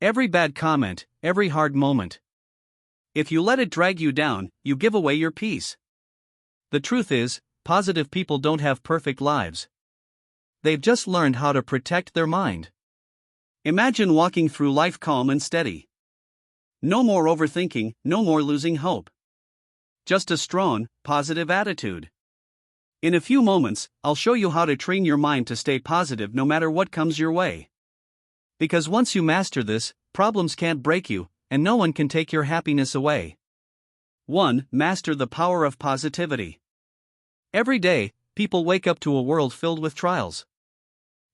Every bad comment, every hard moment. If you let it drag you down, you give away your peace. The truth is, positive people don't have perfect lives. They've just learned how to protect their mind. Imagine walking through life calm and steady. No more overthinking, no more losing hope. Just a strong, positive attitude. In a few moments, I'll show you how to train your mind to stay positive no matter what comes your way. Because once you master this, problems can't break you, and no one can take your happiness away. 1. Master the power of positivity. Every day, people wake up to a world filled with trials.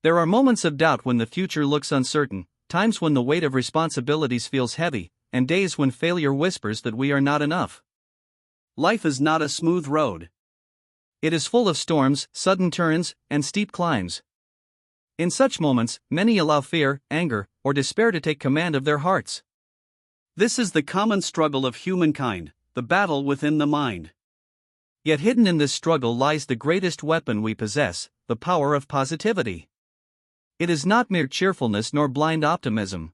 There are moments of doubt when the future looks uncertain, times when the weight of responsibilities feels heavy, and days when failure whispers that we are not enough. Life is not a smooth road. It is full of storms, sudden turns, and steep climbs. In such moments, many allow fear, anger, or despair to take command of their hearts. This is the common struggle of humankind, the battle within the mind. Yet hidden in this struggle lies the greatest weapon we possess, the power of positivity. It is not mere cheerfulness nor blind optimism.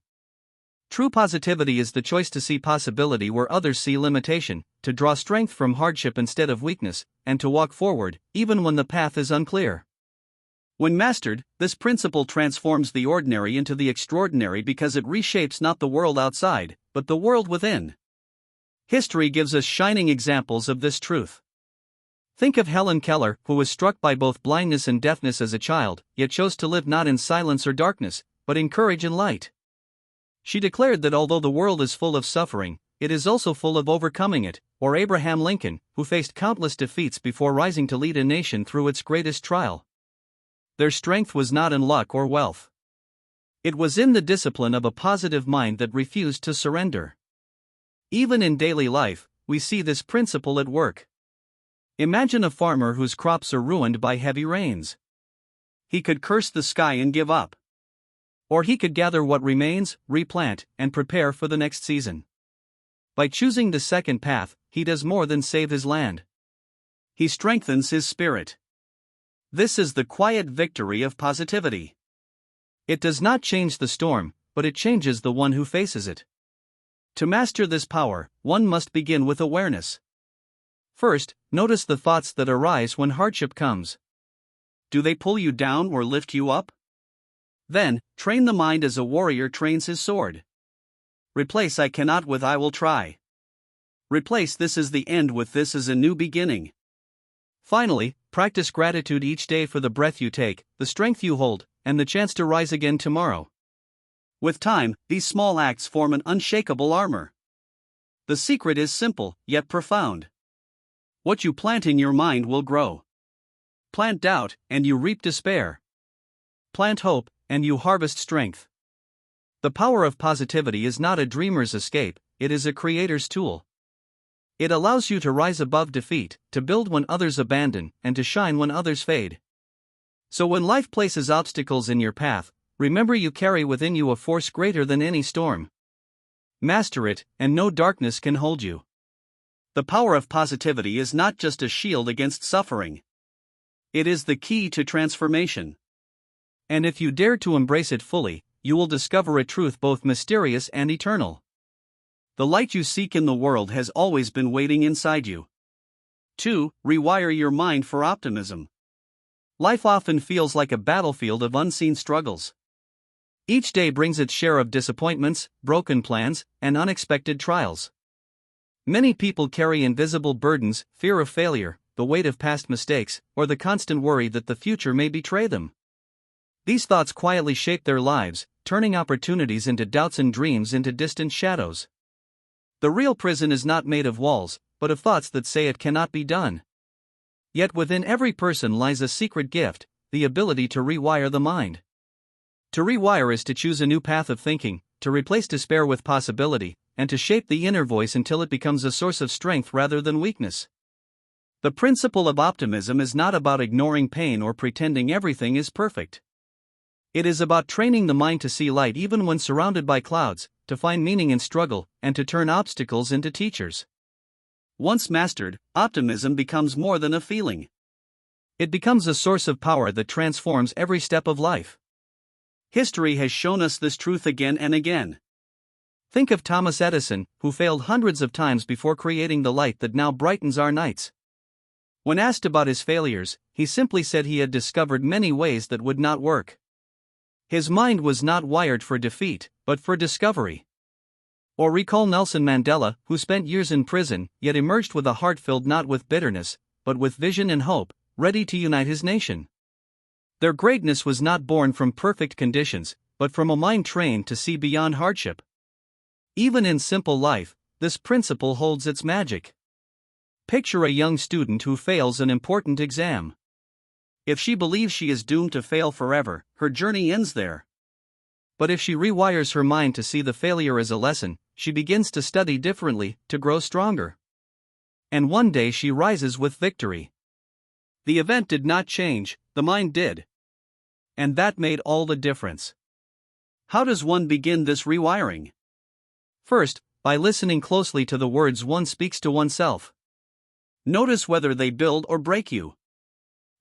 True positivity is the choice to see possibility where others see limitation, to draw strength from hardship instead of weakness, and to walk forward, even when the path is unclear. When mastered, this principle transforms the ordinary into the extraordinary because it reshapes not the world outside, but the world within. History gives us shining examples of this truth. Think of Helen Keller, who was struck by both blindness and deafness as a child, yet chose to live not in silence or darkness, but in courage and light. She declared that although the world is full of suffering, it is also full of overcoming it, or Abraham Lincoln, who faced countless defeats before rising to lead a nation through its greatest trial. Their strength was not in luck or wealth. It was in the discipline of a positive mind that refused to surrender. Even in daily life, we see this principle at work. Imagine a farmer whose crops are ruined by heavy rains. He could curse the sky and give up. Or he could gather what remains, replant, and prepare for the next season. By choosing the second path, he does more than save his land. He strengthens his spirit. This is the quiet victory of positivity. It does not change the storm, but it changes the one who faces it. To master this power, one must begin with awareness. First, notice the thoughts that arise when hardship comes. Do they pull you down or lift you up? Then, train the mind as a warrior trains his sword. Replace I cannot with I will try. Replace this is the end with this is a new beginning. Finally, practice gratitude each day for the breath you take, the strength you hold, and the chance to rise again tomorrow. With time, these small acts form an unshakable armor. The secret is simple, yet profound. What you plant in your mind will grow. Plant doubt, and you reap despair. Plant hope, and you harvest strength. The power of positivity is not a dreamer's escape, it is a creator's tool. It allows you to rise above defeat, to build when others abandon, and to shine when others fade. So when life places obstacles in your path, remember you carry within you a force greater than any storm. Master it, and no darkness can hold you. The power of positivity is not just a shield against suffering. It is the key to transformation. And if you dare to embrace it fully, you will discover a truth both mysterious and eternal. The light you seek in the world has always been waiting inside you. 2. Rewire your mind for optimism. Life often feels like a battlefield of unseen struggles. Each day brings its share of disappointments, broken plans, and unexpected trials. Many people carry invisible burdens, fear of failure, the weight of past mistakes, or the constant worry that the future may betray them. These thoughts quietly shape their lives, turning opportunities into doubts and dreams into distant shadows. The real prison is not made of walls, but of thoughts that say it cannot be done. Yet within every person lies a secret gift, the ability to rewire the mind. To rewire is to choose a new path of thinking, to replace despair with possibility, and to shape the inner voice until it becomes a source of strength rather than weakness. The principle of optimism is not about ignoring pain or pretending everything is perfect. It is about training the mind to see light even when surrounded by clouds, to find meaning in struggle, and to turn obstacles into teachers. Once mastered, optimism becomes more than a feeling. It becomes a source of power that transforms every step of life. History has shown us this truth again and again. Think of Thomas Edison, who failed hundreds of times before creating the light that now brightens our nights. When asked about his failures, he simply said he had discovered many ways that would not work. His mind was not wired for defeat, but for discovery. Or recall Nelson Mandela, who spent years in prison, yet emerged with a heart filled not with bitterness, but with vision and hope, ready to unite his nation. Their greatness was not born from perfect conditions, but from a mind trained to see beyond hardship. Even in simple life, this principle holds its magic. Picture a young student who fails an important exam. If she believes she is doomed to fail forever, her journey ends there. But if she rewires her mind to see the failure as a lesson, she begins to study differently, to grow stronger. And one day she rises with victory. The event did not change, the mind did. And that made all the difference. How does one begin this rewiring? First, by listening closely to the words one speaks to oneself. Notice whether they build or break you.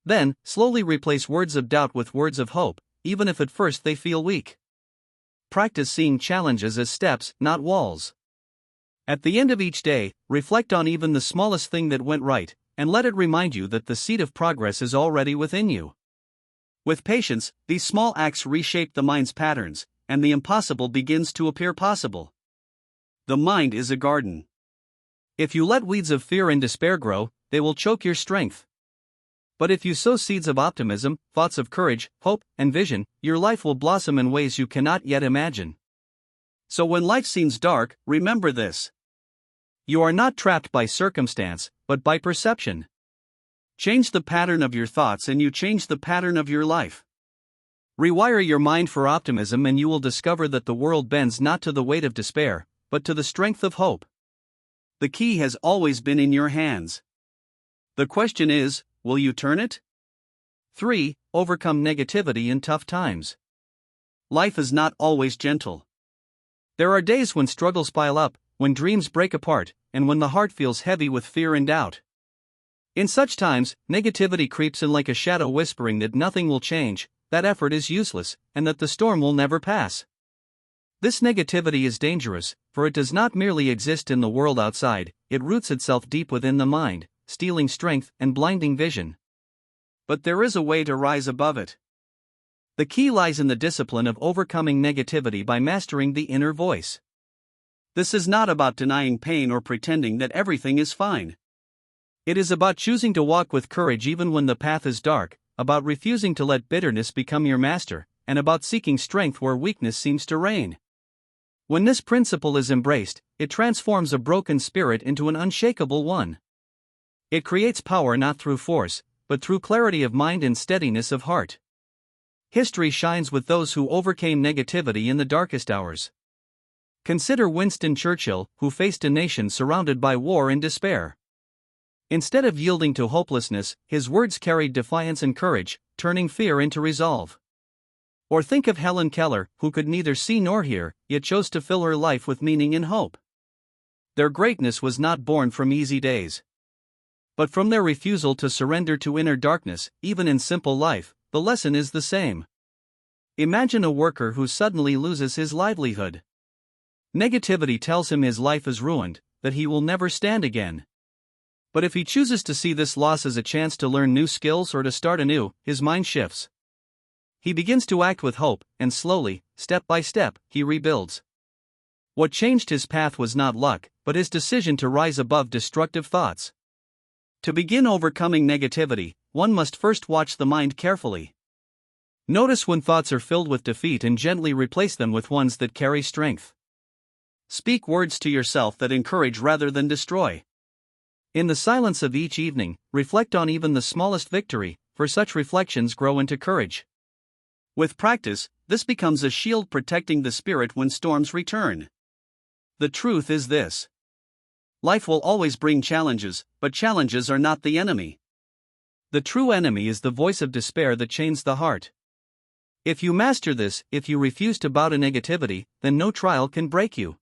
Then, slowly replace words of doubt with words of hope, even if at first they feel weak. Practice seeing challenges as steps, not walls. At the end of each day, reflect on even the smallest thing that went right, and let it remind you that the seed of progress is already within you. With patience, these small acts reshape the mind's patterns, and the impossible begins to appear possible. The mind is a garden. If you let weeds of fear and despair grow, they will choke your strength. But if you sow seeds of optimism, thoughts of courage, hope, and vision, your life will blossom in ways you cannot yet imagine. So when life seems dark, remember this. You are not trapped by circumstance, but by perception. Change the pattern of your thoughts and you change the pattern of your life. Rewire your mind for optimism and you will discover that the world bends not to the weight of despair, but to the strength of hope. The key has always been in your hands. The question is, will you turn it? 3. Overcome negativity in tough times. Life is not always gentle. There are days when struggles pile up, when dreams break apart, and when the heart feels heavy with fear and doubt. In such times, negativity creeps in like a shadow whispering that nothing will change, that effort is useless, and that the storm will never pass. This negativity is dangerous, for it does not merely exist in the world outside, it roots itself deep within the mind, stealing strength and blinding vision. But there is a way to rise above it. The key lies in the discipline of overcoming negativity by mastering the inner voice. This is not about denying pain or pretending that everything is fine. It is about choosing to walk with courage even when the path is dark, about refusing to let bitterness become your master, and about seeking strength where weakness seems to reign. When this principle is embraced, it transforms a broken spirit into an unshakable one. It creates power not through force, but through clarity of mind and steadiness of heart. History shines with those who overcame negativity in the darkest hours. Consider Winston Churchill, who faced a nation surrounded by war and despair. Instead of yielding to hopelessness, his words carried defiance and courage, turning fear into resolve. Or think of Helen Keller, who could neither see nor hear, yet chose to fill her life with meaning and hope. Their greatness was not born from easy days, but from their refusal to surrender to inner darkness. Even in simple life, the lesson is the same. Imagine a worker who suddenly loses his livelihood. Negativity tells him his life is ruined, that he will never stand again. But if he chooses to see this loss as a chance to learn new skills or to start anew, his mind shifts. He begins to act with hope, and slowly, step by step, he rebuilds. What changed his path was not luck, but his decision to rise above destructive thoughts. To begin overcoming negativity, one must first watch the mind carefully. Notice when thoughts are filled with defeat and gently replace them with ones that carry strength. Speak words to yourself that encourage rather than destroy. In the silence of each evening, reflect on even the smallest victory, for such reflections grow into courage. With practice, this becomes a shield protecting the spirit when storms return. The truth is this. Life will always bring challenges, but challenges are not the enemy. The true enemy is the voice of despair that chains the heart. If you master this, if you refuse to bow to negativity, then no trial can break you.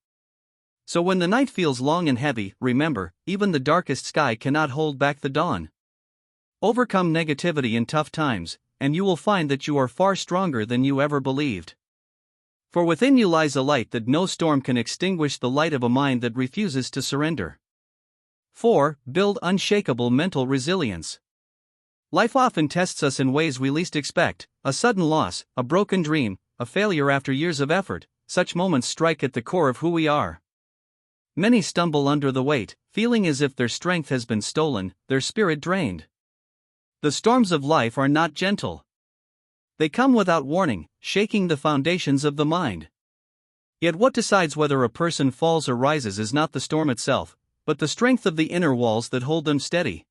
So when the night feels long and heavy, remember, even the darkest sky cannot hold back the dawn. Overcome negativity in tough times, and you will find that you are far stronger than you ever believed. For within you lies a light that no storm can extinguish, the light of a mind that refuses to surrender. 4. Build unshakable mental resilience. Life often tests us in ways we least expect: a sudden loss, a broken dream, a failure after years of effort. Such moments strike at the core of who we are. Many stumble under the weight, feeling as if their strength has been stolen, their spirit drained. The storms of life are not gentle. They come without warning, shaking the foundations of the mind. Yet what decides whether a person falls or rises is not the storm itself, but the strength of the inner walls that hold them steady.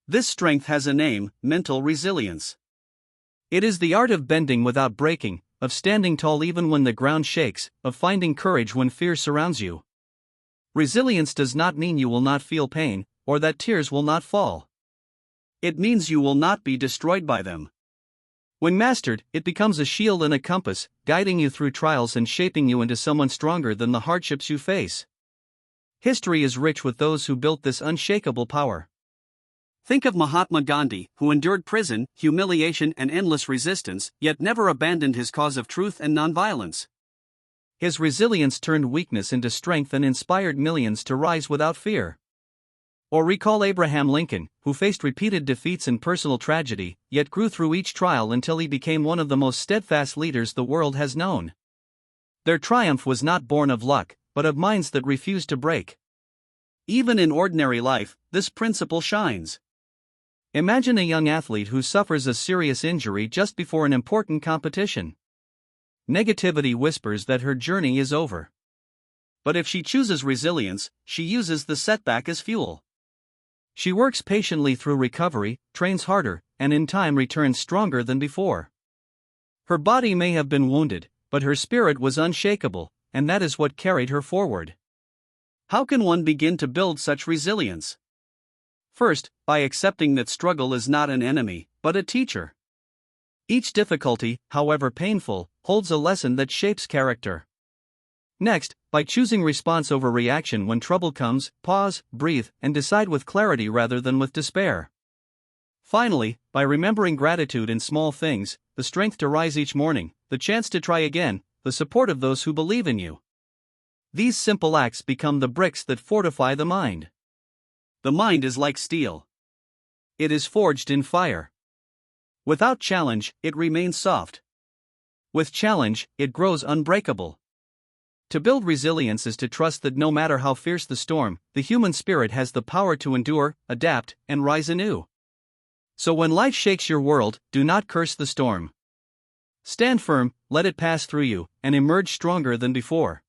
This strength has a name: mental resilience. It is the art of bending without breaking, of standing tall even when the ground shakes, of finding courage when fear surrounds you. Resilience does not mean you will not feel pain, or that tears will not fall. It means you will not be destroyed by them. When mastered, it becomes a shield and a compass, guiding you through trials and shaping you into someone stronger than the hardships you face. History is rich with those who built this unshakable power. Think of Mahatma Gandhi, who endured prison, humiliation, and endless resistance, yet never abandoned his cause of truth and nonviolence. His resilience turned weakness into strength and inspired millions to rise without fear. Or recall Abraham Lincoln, who faced repeated defeats and personal tragedy, yet grew through each trial until he became one of the most steadfast leaders the world has known. Their triumph was not born of luck, but of minds that refused to break. Even in ordinary life, this principle shines. Imagine a young athlete who suffers a serious injury just before an important competition. Negativity whispers that her journey is over. But if she chooses resilience, she uses the setback as fuel. She works patiently through recovery, trains harder, and in time returns stronger than before. Her body may have been wounded, but her spirit was unshakable, and that is what carried her forward. How can one begin to build such resilience? First, by accepting that struggle is not an enemy, but a teacher. Each difficulty, however painful, holds a lesson that shapes character. Next, by choosing response over reaction when trouble comes, pause, breathe, and decide with clarity rather than with despair. Finally, by remembering gratitude in small things, the strength to rise each morning, the chance to try again, the support of those who believe in you. These simple acts become the bricks that fortify the mind. The mind is like steel. It is forged in fire. Without challenge, it remains soft. With challenge, it grows unbreakable. To build resilience is to trust that no matter how fierce the storm, the human spirit has the power to endure, adapt, and rise anew. So when life shakes your world, do not curse the storm. Stand firm, let it pass through you, and emerge stronger than before.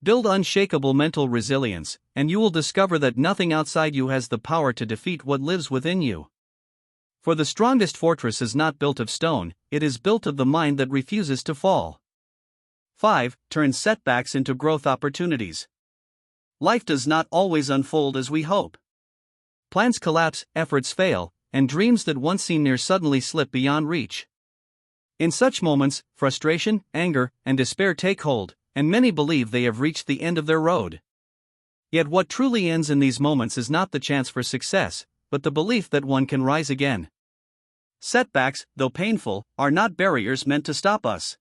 Build unshakable mental resilience, and you will discover that nothing outside you has the power to defeat what lives within you. For the strongest fortress is not built of stone, it is built of the mind that refuses to fall. 5. Turn setbacks into growth opportunities. Life does not always unfold as we hope. Plans collapse, efforts fail, and dreams that once seemed near suddenly slip beyond reach. In such moments, frustration, anger, and despair take hold, and many believe they have reached the end of their road. Yet what truly ends in these moments is not the chance for success, but the belief that one can rise again. Setbacks, though painful, are not barriers meant to stop us.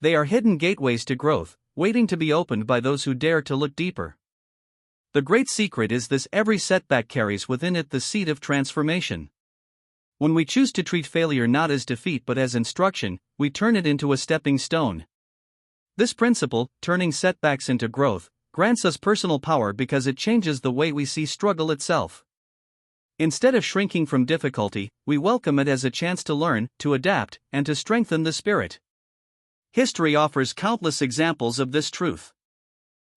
They are hidden gateways to growth, waiting to be opened by those who dare to look deeper. The great secret is this: every setback carries within it the seed of transformation. When we choose to treat failure not as defeat but as instruction, we turn it into a stepping stone. This principle, turning setbacks into growth, grants us personal power because it changes the way we see struggle itself. Instead of shrinking from difficulty, we welcome it as a chance to learn, to adapt, and to strengthen the spirit. History offers countless examples of this truth.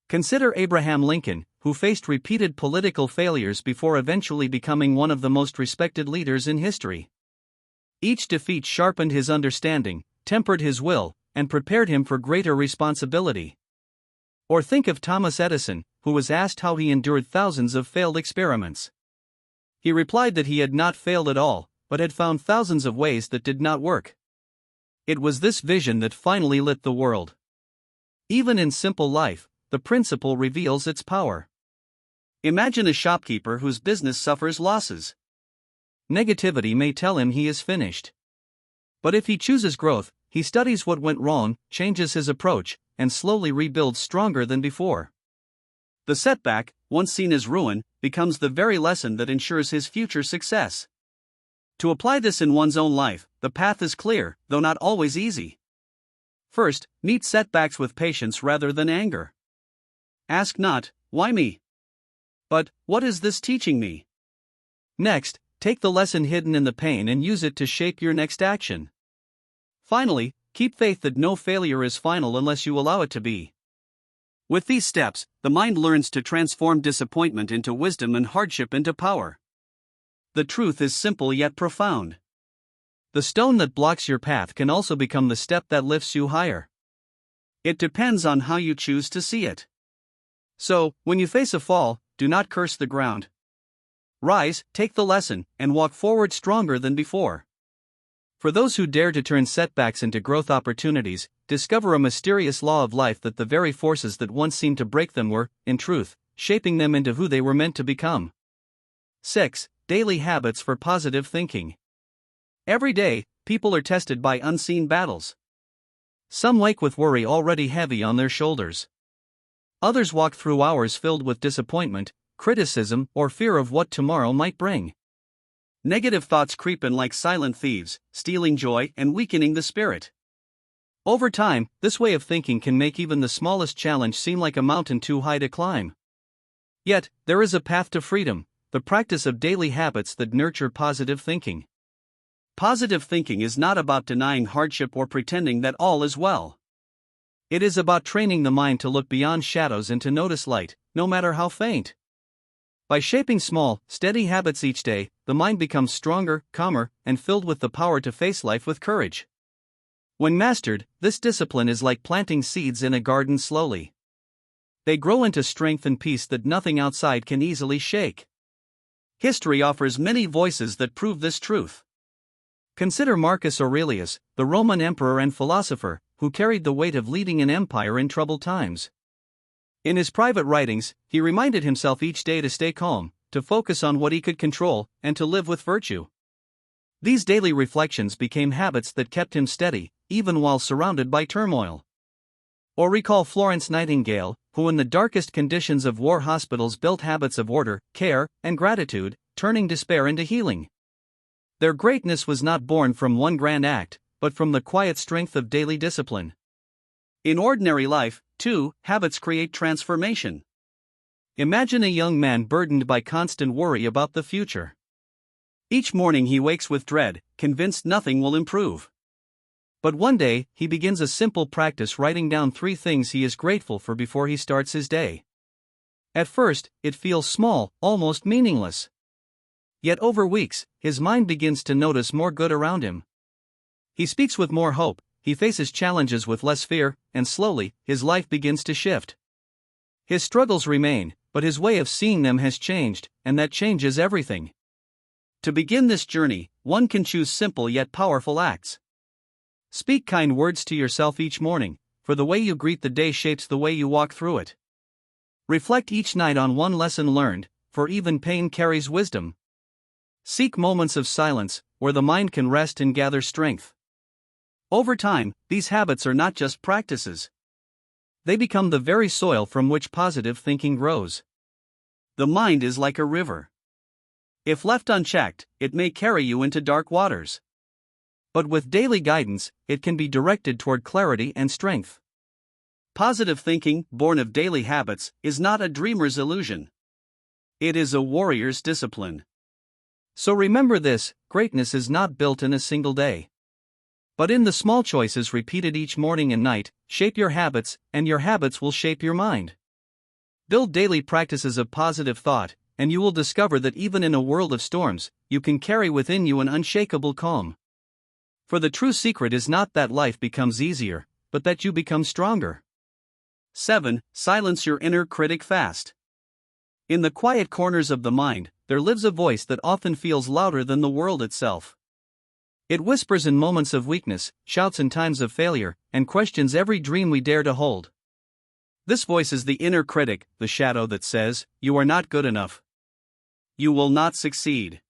Consider Abraham Lincoln, who faced repeated political failures before eventually becoming one of the most respected leaders in history. Each defeat sharpened his understanding, tempered his will, and prepared him for greater responsibility. Or think of Thomas Edison, who was asked how he endured thousands of failed experiments. He replied that he had not failed at all, but had found thousands of ways that did not work. It was this vision that finally lit the world. Even in simple life, the principle reveals its power. Imagine a shopkeeper whose business suffers losses. Negativity may tell him he is finished. But if he chooses growth, he studies what went wrong, changes his approach, and slowly rebuilds stronger than before. The setback, once seen as ruin, becomes the very lesson that ensures his future success. To apply this in one's own life, the path is clear, though not always easy. First, meet setbacks with patience rather than anger. Ask not, "Why me?" but, "What is this teaching me?" Next, take the lesson hidden in the pain and use it to shape your next action. Finally, keep faith that no failure is final unless you allow it to be. With these steps, the mind learns to transform disappointment into wisdom and hardship into power. The truth is simple yet profound. The stone that blocks your path can also become the step that lifts you higher. It depends on how you choose to see it. So, when you face a fall, do not curse the ground. Rise, take the lesson, and walk forward stronger than before. For those who dare to turn setbacks into growth opportunities, discover a mysterious law of life that the very forces that once seemed to break them were, in truth, shaping them into who they were meant to become. 6. Daily habits for positive thinking. Every day, people are tested by unseen battles. Some wake with worry already heavy on their shoulders. Others walk through hours filled with disappointment, criticism, or fear of what tomorrow might bring. Negative thoughts creep in like silent thieves, stealing joy and weakening the spirit. Over time, this way of thinking can make even the smallest challenge seem like a mountain too high to climb. Yet, there is a path to freedom, the practice of daily habits that nurture positive thinking. Positive thinking is not about denying hardship or pretending that all is well. It is about training the mind to look beyond shadows and to notice light, no matter how faint. By shaping small, steady habits each day, the mind becomes stronger, calmer, and filled with the power to face life with courage. When mastered, this discipline is like planting seeds in a garden slowly. They grow into strength and peace that nothing outside can easily shake. History offers many voices that prove this truth. Consider Marcus Aurelius, the Roman emperor and philosopher, who carried the weight of leading an empire in troubled times. In his private writings, he reminded himself each day to stay calm, to focus on what he could control, and to live with virtue. These daily reflections became habits that kept him steady, even while surrounded by turmoil. Or recall Florence Nightingale, who in the darkest conditions of war hospitals built habits of order, care, and gratitude, turning despair into healing. Their greatness was not born from one grand act, but from the quiet strength of daily discipline. In ordinary life, too, habits create transformation. Imagine a young man burdened by constant worry about the future. Each morning he wakes with dread, convinced nothing will improve. But one day, he begins a simple practice, writing down 3 things he is grateful for before he starts his day. At first, it feels small, almost meaningless. Yet over weeks, his mind begins to notice more good around him. He speaks with more hope, he faces challenges with less fear, and slowly, his life begins to shift. His struggles remain, but his way of seeing them has changed, and that changes everything. To begin this journey, one can choose simple yet powerful acts. Speak kind words to yourself each morning, for the way you greet the day shapes the way you walk through it. Reflect each night on one lesson learned, for even pain carries wisdom. Seek moments of silence, where the mind can rest and gather strength. Over time, these habits are not just practices. They become the very soil from which positive thinking grows. The mind is like a river. If left unchecked, it may carry you into dark waters. But with daily guidance, it can be directed toward clarity and strength. Positive thinking, born of daily habits, is not a dreamer's illusion. It is a warrior's discipline. So remember this: greatness is not built in a single day. But in the small choices repeated each morning and night, shape your habits, and your habits will shape your mind. Build daily practices of positive thought, and you will discover that even in a world of storms, you can carry within you an unshakable calm. For the true secret is not that life becomes easier, but that you become stronger. 7. Silence your inner critic fast. In the quiet corners of the mind, there lives a voice that often feels louder than the world itself. It whispers in moments of weakness, shouts in times of failure, and questions every dream we dare to hold. This voice is the inner critic, the shadow that says, "You are not good enough. You will not succeed.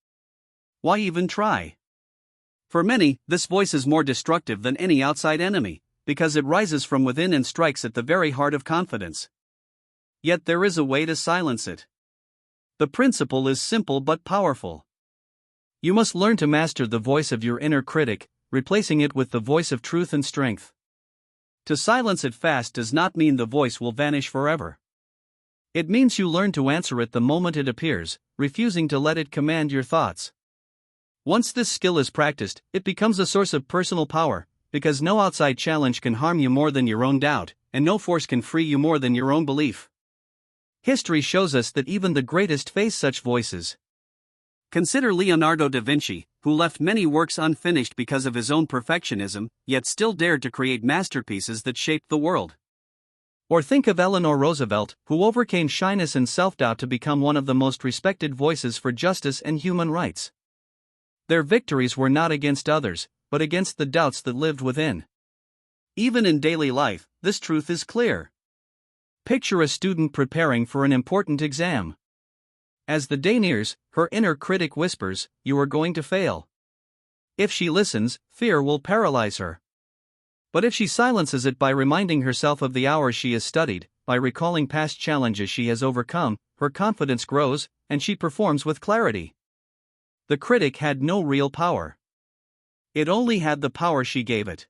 Why even try?" For many, this voice is more destructive than any outside enemy, because it rises from within and strikes at the very heart of confidence. Yet there is a way to silence it. The principle is simple but powerful. You must learn to master the voice of your inner critic, replacing it with the voice of truth and strength. To silence it fast does not mean the voice will vanish forever. It means you learn to answer it the moment it appears, refusing to let it command your thoughts. Once this skill is practiced, it becomes a source of personal power, because no outside challenge can harm you more than your own doubt, and no force can free you more than your own belief. History shows us that even the greatest face such voices. Consider Leonardo da Vinci, who left many works unfinished because of his own perfectionism, yet still dared to create masterpieces that shaped the world. Or think of Eleanor Roosevelt, who overcame shyness and self-doubt to become one of the most respected voices for justice and human rights. Their victories were not against others, but against the doubts that lived within. Even in daily life, this truth is clear. Picture a student preparing for an important exam. As the day nears, her inner critic whispers, "You are going to fail." If she listens, fear will paralyze her. But if she silences it by reminding herself of the hours she has studied, by recalling past challenges she has overcome, her confidence grows, and she performs with clarity. The critic had no real power. It only had the power she gave it.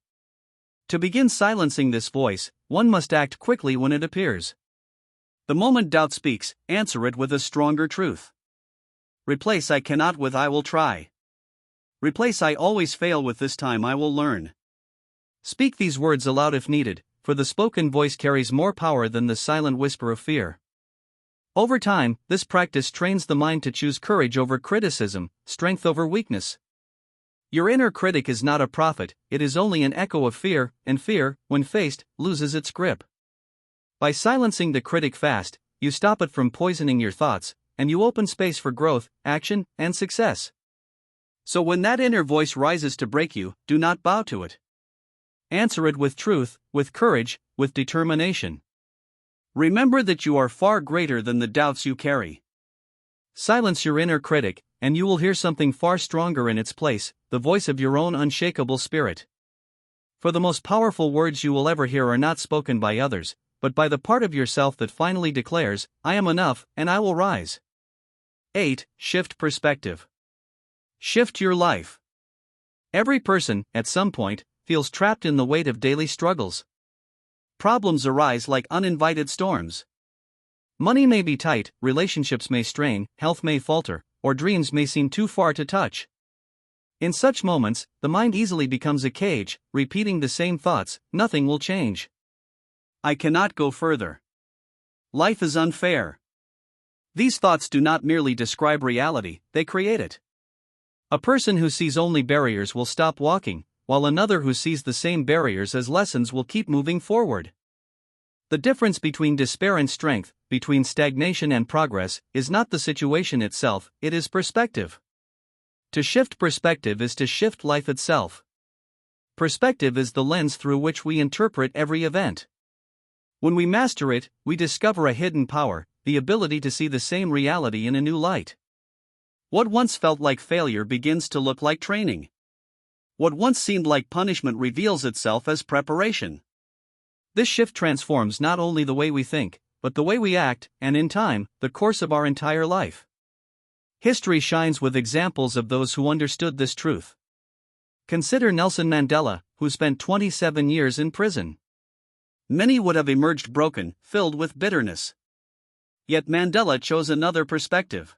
To begin silencing this voice, one must act quickly when it appears. The moment doubt speaks, answer it with a stronger truth. Replace "I cannot" with "I will try." Replace "I always fail" with "This time I will learn." Speak these words aloud if needed, for the spoken voice carries more power than the silent whisper of fear. Over time, this practice trains the mind to choose courage over criticism, strength over weakness. Your inner critic is not a prophet, it is only an echo of fear, and fear, when faced, loses its grip. By silencing the critic fast, you stop it from poisoning your thoughts, and you open space for growth, action, and success. So when that inner voice rises to break you, do not bow to it. Answer it with truth, with courage, with determination. Remember that you are far greater than the doubts you carry. Silence your inner critic, and you will hear something far stronger in its place, the voice of your own unshakable spirit. For the most powerful words you will ever hear are not spoken by others, but by the part of yourself that finally declares, "I am enough, and I will rise." 8. Shift perspective. Shift your life. Every person, at some point, feels trapped in the weight of daily struggles. Problems arise like uninvited storms. Money may be tight, relationships may strain, health may falter, or dreams may seem too far to touch. In such moments, the mind easily becomes a cage, repeating the same thoughts: nothing will change. I cannot go further. Life is unfair. These thoughts do not merely describe reality, they create it. A person who sees only barriers will stop walking, while another who sees the same barriers as lessons will keep moving forward. The difference between despair and strength, between stagnation and progress, is not the situation itself, it is perspective. To shift perspective is to shift life itself. Perspective is the lens through which we interpret every event. When we master it, we discover a hidden power, the ability to see the same reality in a new light. What once felt like failure begins to look like training. What once seemed like punishment reveals itself as preparation. This shift transforms not only the way we think, but the way we act, and in time, the course of our entire life. History shines with examples of those who understood this truth. Consider Nelson Mandela, who spent 27 years in prison. Many would have emerged broken, filled with bitterness. Yet Mandela chose another perspective.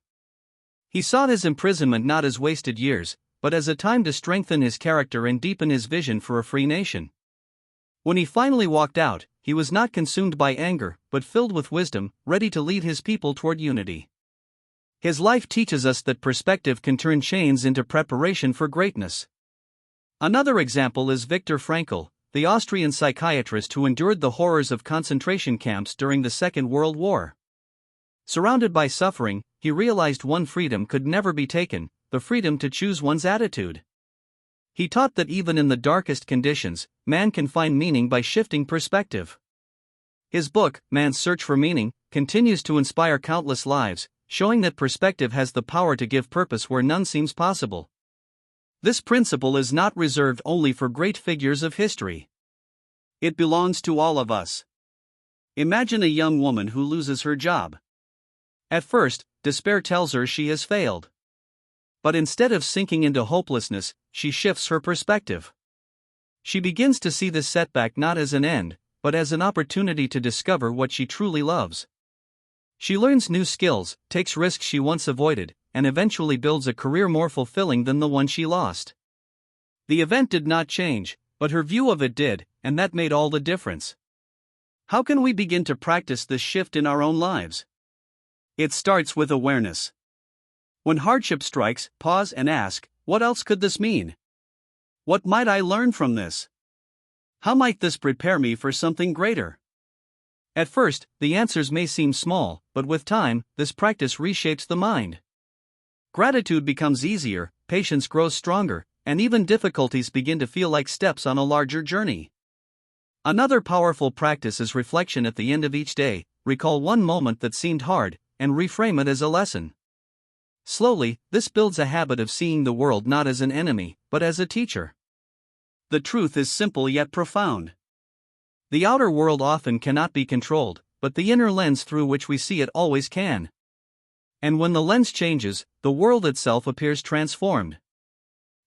He saw his imprisonment not as wasted years, but as a time to strengthen his character and deepen his vision for a free nation. When he finally walked out, he was not consumed by anger, but filled with wisdom, ready to lead his people toward unity. His life teaches us that perspective can turn chains into preparation for greatness. Another example is Viktor Frankl, the Austrian psychiatrist who endured the horrors of concentration camps during the Second World War. Surrounded by suffering, he realized one freedom could never be taken: the freedom to choose one's attitude. He taught that even in the darkest conditions, man can find meaning by shifting perspective. His book, Man's Search for Meaning, continues to inspire countless lives, showing that perspective has the power to give purpose where none seems possible. This principle is not reserved only for great figures of history. It belongs to all of us. Imagine a young woman who loses her job. At first, despair tells her she has failed. But instead of sinking into hopelessness, she shifts her perspective. She begins to see this setback not as an end, but as an opportunity to discover what she truly loves. She learns new skills, takes risks she once avoided, and eventually builds a career more fulfilling than the one she lost. The event did not change, but her view of it did, and that made all the difference. How can we begin to practice this shift in our own lives? It starts with awareness. When hardship strikes, pause and ask, what else could this mean? What might I learn from this? How might this prepare me for something greater? At first, the answers may seem small, but with time, this practice reshapes the mind. Gratitude becomes easier, patience grows stronger, and even difficulties begin to feel like steps on a larger journey. Another powerful practice is reflection at the end of each day. Recall one moment that seemed hard, and reframe it as a lesson. Slowly, this builds a habit of seeing the world not as an enemy, but as a teacher. The truth is simple yet profound. The outer world often cannot be controlled, but the inner lens through which we see it always can. And when the lens changes, the world itself appears transformed.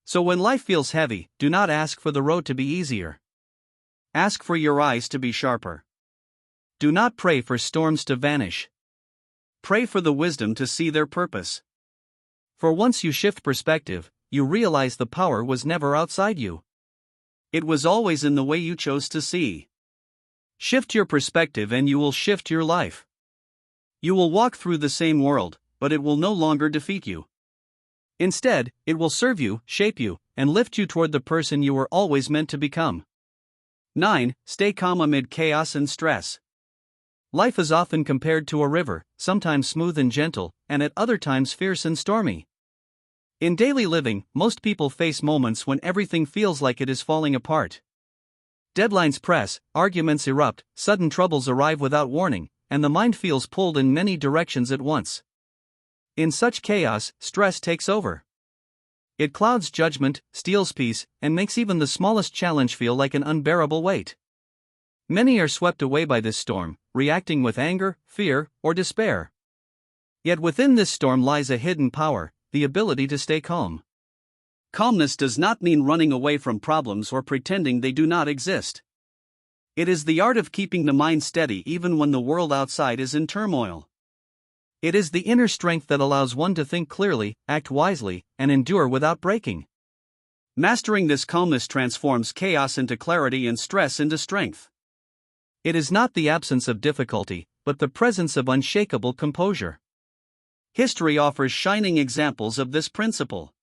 So when life feels heavy, do not ask for the road to be easier. Ask for your eyes to be sharper. Do not pray for storms to vanish. Pray for the wisdom to see their purpose. For once you shift perspective, you realize the power was never outside you. It was always in the way you chose to see. Shift your perspective and you will shift your life. You will walk through the same world, but it will no longer defeat you. Instead, it will serve you, shape you, and lift you toward the person you were always meant to become. 9. Stay calm amid chaos and stress. Life is often compared to a river, sometimes smooth and gentle, and at other times fierce and stormy. In daily living, most people face moments when everything feels like it is falling apart. Deadlines press, arguments erupt, sudden troubles arrive without warning, and the mind feels pulled in many directions at once. In such chaos, stress takes over. It clouds judgment, steals peace, and makes even the smallest challenge feel like an unbearable weight. Many are swept away by this storm, reacting with anger, fear, or despair. Yet within this storm lies a hidden power, the ability to stay calm. Calmness does not mean running away from problems or pretending they do not exist. It is the art of keeping the mind steady even when the world outside is in turmoil. It is the inner strength that allows one to think clearly, act wisely, and endure without breaking. Mastering this calmness transforms chaos into clarity and stress into strength. It is not the absence of difficulty, but the presence of unshakable composure. History offers shining examples of this principle.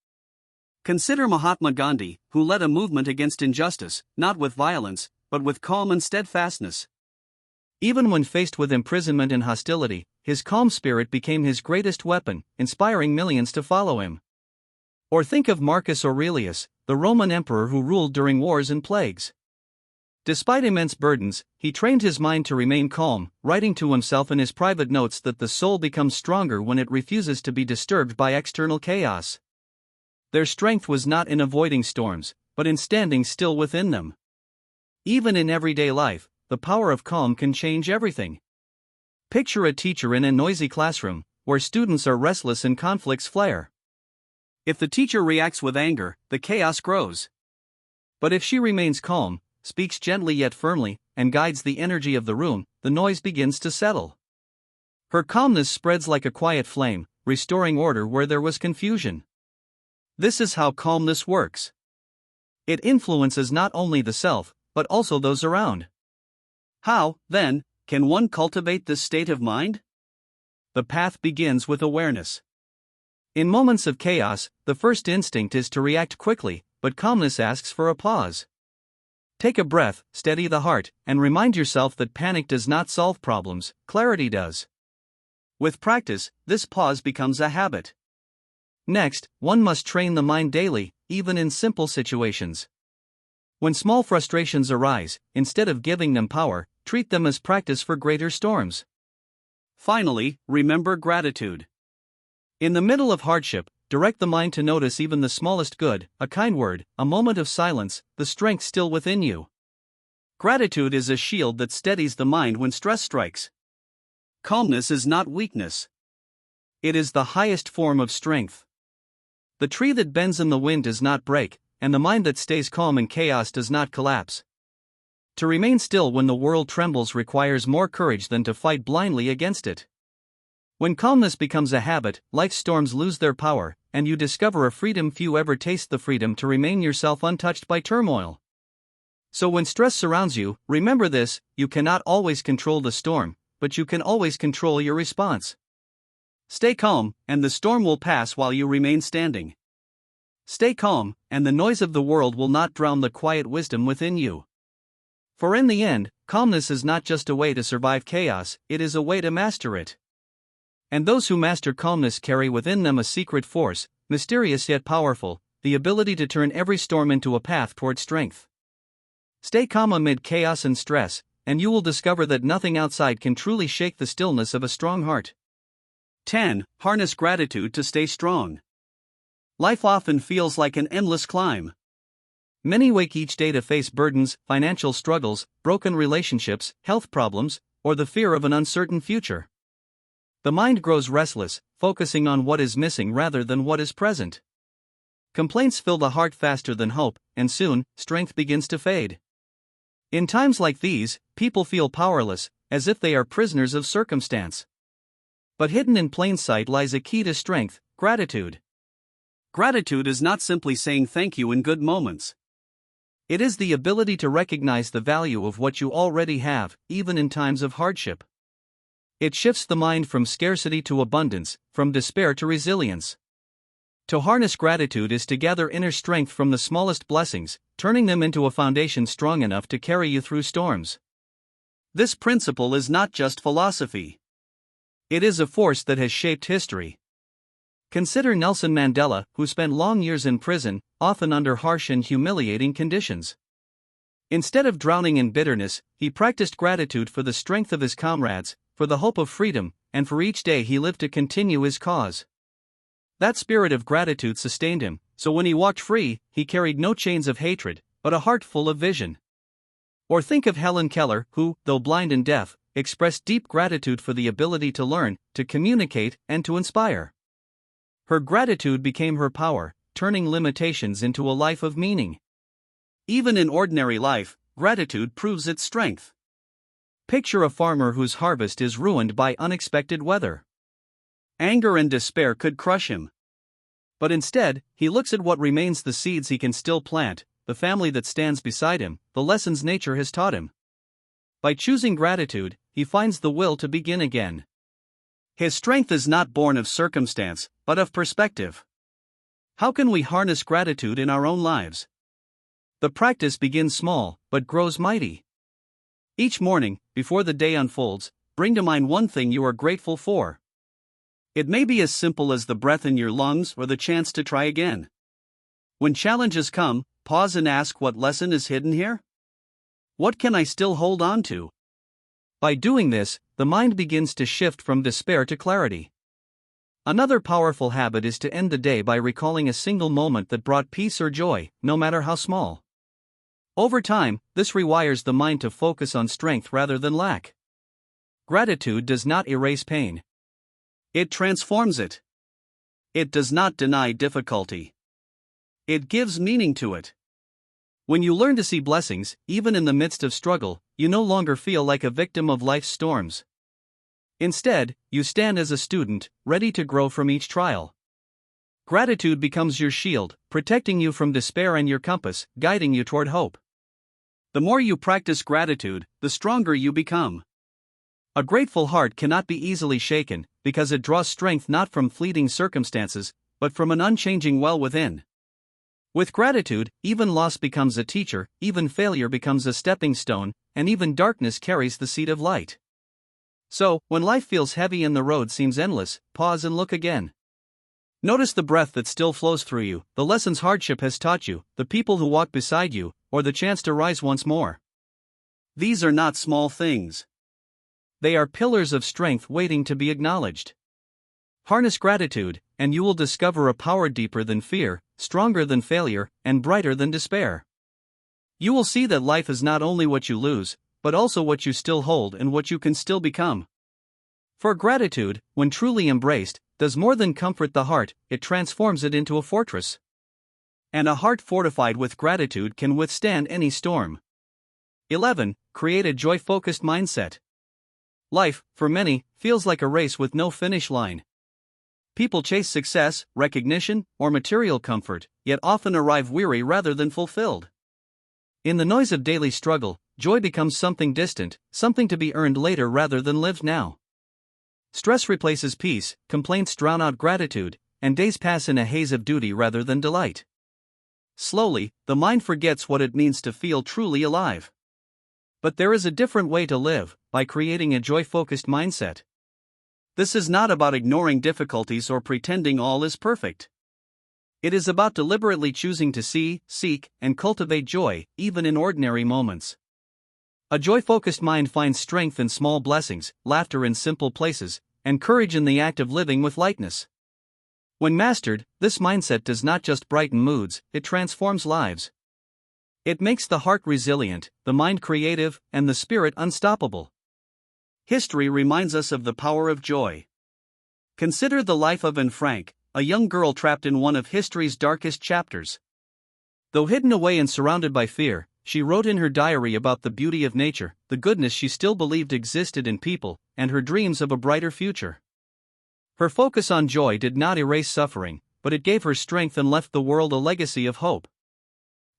Consider Mahatma Gandhi, who led a movement against injustice, not with violence, but with calm and steadfastness. Even when faced with imprisonment and hostility, his calm spirit became his greatest weapon, inspiring millions to follow him. Or think of Marcus Aurelius, the Roman emperor who ruled during wars and plagues. Despite immense burdens, he trained his mind to remain calm, writing to himself in his private notes that the soul becomes stronger when it refuses to be disturbed by external chaos. Their strength was not in avoiding storms, but in standing still within them. Even in everyday life, the power of calm can change everything. Picture a teacher in a noisy classroom, where students are restless and conflicts flare. If the teacher reacts with anger, the chaos grows. But if she remains calm, speaks gently yet firmly, and guides the energy of the room, the noise begins to settle. Her calmness spreads like a quiet flame, restoring order where there was confusion. This is how calmness works. It influences not only the self, but also those around. How, then, can one cultivate this state of mind? The path begins with awareness. In moments of chaos, the first instinct is to react quickly, but calmness asks for a pause. Take a breath, steady the heart, and remind yourself that panic does not solve problems, clarity does. With practice, this pause becomes a habit. Next, one must train the mind daily, even in simple situations. When small frustrations arise, instead of giving them power, treat them as practice for greater storms. Finally, remember gratitude. In the middle of hardship, direct the mind to notice even the smallest good, a kind word, a moment of silence, the strength still within you. Gratitude is a shield that steadies the mind when stress strikes. Calmness is not weakness. It is the highest form of strength. The tree that bends in the wind does not break, and the mind that stays calm in chaos does not collapse. To remain still when the world trembles requires more courage than to fight blindly against it. When calmness becomes a habit, life's storms lose their power, and you discover a freedom few ever taste, the freedom to remain yourself untouched by turmoil. So when stress surrounds you, remember this: you cannot always control the storm, but you can always control your response. Stay calm, and the storm will pass while you remain standing. Stay calm, and the noise of the world will not drown the quiet wisdom within you. For in the end, calmness is not just a way to survive chaos, it is a way to master it. And those who master calmness carry within them a secret force, mysterious yet powerful, the ability to turn every storm into a path toward strength. Stay calm amid chaos and stress, and you will discover that nothing outside can truly shake the stillness of a strong heart. 10. Harness gratitude to stay strong. Life often feels like an endless climb. Many wake each day to face burdens, financial struggles, broken relationships, health problems, or the fear of an uncertain future. The mind grows restless, focusing on what is missing rather than what is present. Complaints fill the heart faster than hope, and soon, strength begins to fade. In times like these, people feel powerless, as if they are prisoners of circumstance. But hidden in plain sight lies a key to strength: gratitude. Gratitude is not simply saying thank you in good moments. It is the ability to recognize the value of what you already have, even in times of hardship. It shifts the mind from scarcity to abundance, from despair to resilience. To harness gratitude is to gather inner strength from the smallest blessings, turning them into a foundation strong enough to carry you through storms. This principle is not just philosophy. It is a force that has shaped history. Consider Nelson Mandela, who spent long years in prison, often under harsh and humiliating conditions. Instead of drowning in bitterness, he practiced gratitude for the strength of his comrades, for the hope of freedom, and for each day he lived to continue his cause. That spirit of gratitude sustained him, so when he walked free, he carried no chains of hatred, but a heart full of vision. Or think of Helen Keller, who, though blind and deaf, expressed deep gratitude for the ability to learn, to communicate, and to inspire. Her gratitude became her power, turning limitations into a life of meaning. Even in ordinary life, gratitude proves its strength. Picture a farmer whose harvest is ruined by unexpected weather. Anger and despair could crush him. But instead, he looks at what remains: the seeds he can still plant, the family that stands beside him, the lessons nature has taught him. By choosing gratitude, he finds the will to begin again. His strength is not born of circumstance, but of perspective. How can we harness gratitude in our own lives? The practice begins small, but grows mighty. Each morning, before the day unfolds, bring to mind one thing you are grateful for. It may be as simple as the breath in your lungs or the chance to try again. When challenges come, pause and ask, what lesson is hidden here? What can I still hold on to? By doing this, the mind begins to shift from despair to clarity. Another powerful habit is to end the day by recalling a single moment that brought peace or joy, no matter how small. Over time, this rewires the mind to focus on strength rather than lack. Gratitude does not erase pain. It transforms it. It does not deny difficulty. It gives meaning to it. When you learn to see blessings, even in the midst of struggle, you no longer feel like a victim of life's storms. Instead, you stand as a student, ready to grow from each trial. Gratitude becomes your shield, protecting you from despair, and your compass, guiding you toward hope. The more you practice gratitude, the stronger you become. A grateful heart cannot be easily shaken, because it draws strength not from fleeting circumstances, but from an unchanging well within. With gratitude, even loss becomes a teacher, even failure becomes a stepping stone, and even darkness carries the seed of light. So, when life feels heavy and the road seems endless, pause and look again. Notice the breath that still flows through you, the lessons hardship has taught you, the people who walk beside you, or the chance to rise once more. These are not small things. They are pillars of strength waiting to be acknowledged. Harness gratitude, and you will discover a power deeper than fear, stronger than failure, and brighter than despair. You will see that life is not only what you lose, but also what you still hold and what you can still become. For gratitude, when truly embraced, does more than comfort the heart, it transforms it into a fortress. And a heart fortified with gratitude can withstand any storm. 11. Create a joy-focused mindset. Life, for many, feels like a race with no finish line. People chase success, recognition, or material comfort, yet often arrive weary rather than fulfilled. In the noise of daily struggle, joy becomes something distant, something to be earned later rather than lived now. Stress replaces peace, complaints drown out gratitude, and days pass in a haze of duty rather than delight. Slowly, the mind forgets what it means to feel truly alive. But there is a different way to live, by creating a joy-focused mindset. This is not about ignoring difficulties or pretending all is perfect. It is about deliberately choosing to see, seek, and cultivate joy, even in ordinary moments. A joy-focused mind finds strength in small blessings, laughter in simple places, and courage in the act of living with lightness. When mastered, this mindset does not just brighten moods, it transforms lives. It makes the heart resilient, the mind creative, and the spirit unstoppable. History reminds us of the power of joy. Consider the life of Anne Frank, a young girl trapped in one of history's darkest chapters. Though hidden away and surrounded by fear, she wrote in her diary about the beauty of nature, the goodness she still believed existed in people, and her dreams of a brighter future. Her focus on joy did not erase suffering, but it gave her strength and left the world a legacy of hope.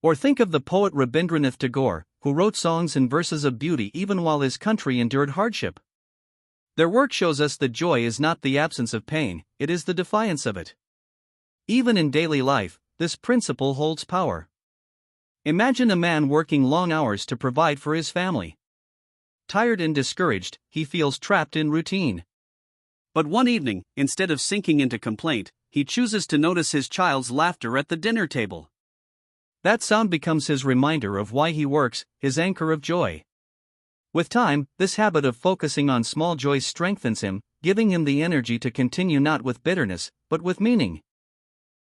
Or think of the poet Rabindranath Tagore, who wrote songs and verses of beauty even while his country endured hardship. Their work shows us that joy is not the absence of pain, it is the defiance of it. Even in daily life, this principle holds power. Imagine a man working long hours to provide for his family. Tired and discouraged, he feels trapped in routine. But one evening, instead of sinking into complaint, he chooses to notice his child's laughter at the dinner table. That sound becomes his reminder of why he works, his anchor of joy. With time, this habit of focusing on small joys strengthens him, giving him the energy to continue not with bitterness, but with meaning.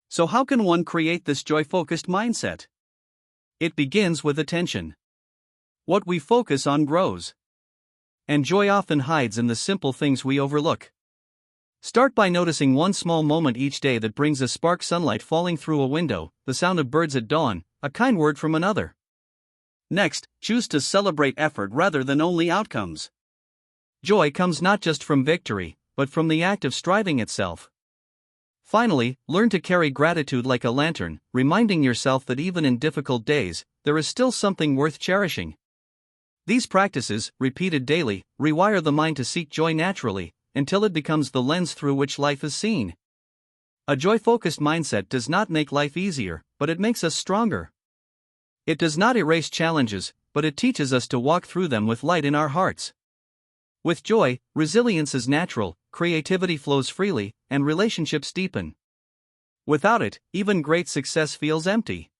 So how can one create this joy-focused mindset? It begins with attention. What we focus on grows. And joy often hides in the simple things we overlook. Start by noticing one small moment each day that brings a spark: sunlight falling through a window, the sound of birds at dawn, a kind word from another. Next, choose to celebrate effort rather than only outcomes. Joy comes not just from victory, but from the act of striving itself. Finally, learn to carry gratitude like a lantern, reminding yourself that even in difficult days, there is still something worth cherishing. These practices, repeated daily, rewire the mind to seek joy naturally, until it becomes the lens through which life is seen. A joy-focused mindset does not make life easier, but it makes us stronger. It does not erase challenges, but it teaches us to walk through them with light in our hearts. With joy, resilience is natural, creativity flows freely, and relationships deepen. Without it, even great success feels empty.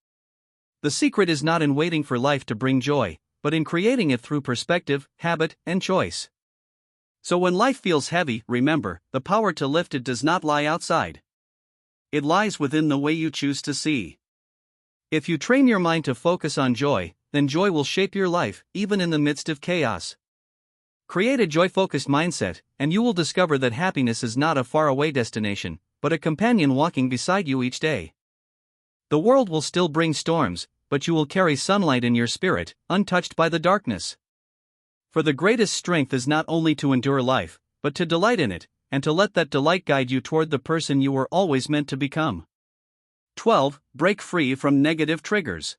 The secret is not in waiting for life to bring joy, but in creating it through perspective, habit, and choice. So when life feels heavy, remember, the power to lift it does not lie outside. It lies within the way you choose to see. If you train your mind to focus on joy, then joy will shape your life, even in the midst of chaos. Create a joy-focused mindset, and you will discover that happiness is not a faraway destination, but a companion walking beside you each day. The world will still bring storms, but you will carry sunlight in your spirit, untouched by the darkness. For the greatest strength is not only to endure life, but to delight in it, and to let that delight guide you toward the person you were always meant to become. 12. Break free from negative triggers.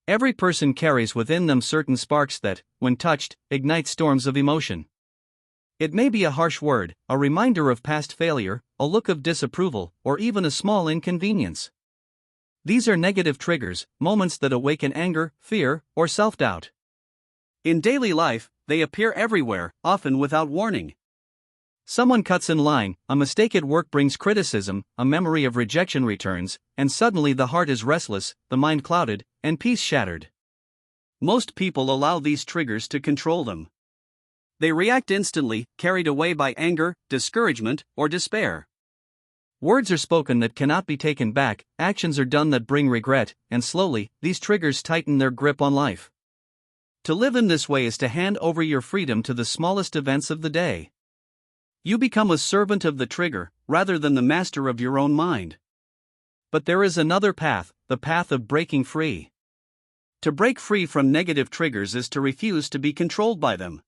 Every person carries within them certain sparks that, when touched, ignite storms of emotion. It may be a harsh word, a reminder of past failure, a look of disapproval, or even a small inconvenience. These are negative triggers, moments that awaken anger, fear, or self-doubt. In daily life, they appear everywhere, often without warning. Someone cuts in line, a mistake at work brings criticism, a memory of rejection returns, and suddenly the heart is restless, the mind clouded, and peace shattered. Most people allow these triggers to control them. They react instantly, carried away by anger, discouragement, or despair. Words are spoken that cannot be taken back, actions are done that bring regret, and slowly, these triggers tighten their grip on life. To live in this way is to hand over your freedom to the smallest events of the day. You become a servant of the trigger, rather than the master of your own mind. But there is another path, the path of breaking free. To break free from negative triggers is to refuse to be controlled by them.